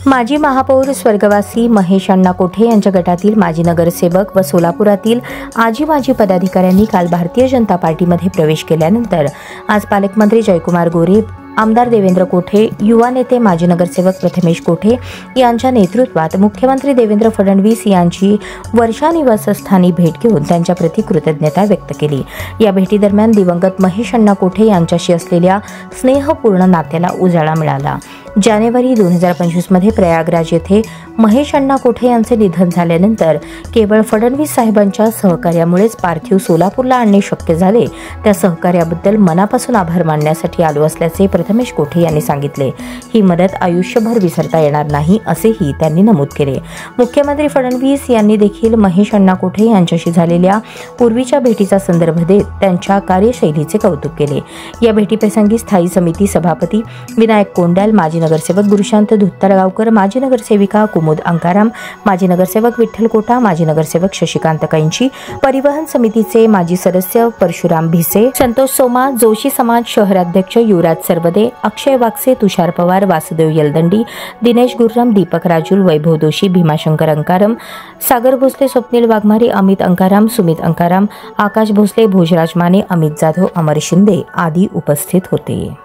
माजी महापौर स्वर्गवासी महेश अण्णा कोठे यांच्या गटातील माजी नगरसेवक व सोलापुरातील आजी माजी पदाधिकाऱ्यांनी काल भारतीय जनता पार्टीमध्ये प्रवेश केल्यानंतर आज पालकमंत्री जयकुमार गोरे, आमदार देवेंद्र कोठे, युवा नेते माजी नगरसेवक प्रथमेश कोठे यांच्या नेतृत्वात मुख्यमंत्री देवेंद्र फडणवीस यांची वर्षा निवासस्थानी भेट घेऊन त्यांच्याप्रती कृतज्ञता व्यक्त केली। या भेटीदरम्यान दिवंगत महेश अण्णा कोठे यांच्याशी असलेल्या स्नेहपूर्ण नात्याला उजाळा मिळाला। जानेवारी 2025 मध्ये प्रयागराज येथे महेश अण्णा कोठे यांचे निधन झाल्यानंतर केवळ फडणवीस साहेबांच्या सहकार्यामुळेच पार्थिव सोलापूरला आणणे शक्य झाले। त्या सहकार्याबद्दल मनापासून आभार मानण्यासाठी आलो असल्याचे प्रथमेश कोठे यांनी सांगितले। ही मदत आयुष्यभर विसरता येणार नाही असेही त्यांनी नमूद केले। मुख्यमंत्री फडणवीस यांनी देखील महेश अण्णा कोठे यांच्याशी झालेल्या पूर्वीच्या भेटीचा संदर्भ देत त्यांच्या कार्यशैलीचे कौतुक केले। या भेटीप्रसंगी स्थायी समिती सभापती विनायक कोंडाल, माजी नगरसेवक गुरुशांत धुत्तरगावकर, माजी नगरसेविका कुमुद अंकाराम, माजी नगरसेवक विठ्ठल कोटा, माजी नगरसेवक शशिकांत कैंची, परिवहन समितीचे माजी सदस्य परशुराम भिसे, संतोष सोमा, जोशी समाज शहराध्यक्ष युवराज सरवदे, अक्षय वागसे, तुषार पवार, वासुदेव यलदंडी, दिनेश गुर्रम, दीपक राजूल, वैभव दोशी, भीमाशंकर अंकाराम, सागर भोसले, स्वप्नील वाघमारे, अमित अंकाराम, सुमित अंकाराम, आकाश भोसले, भोजराज माने, अमित जाधव, अमर शिंदे आदी उपस्थित होते।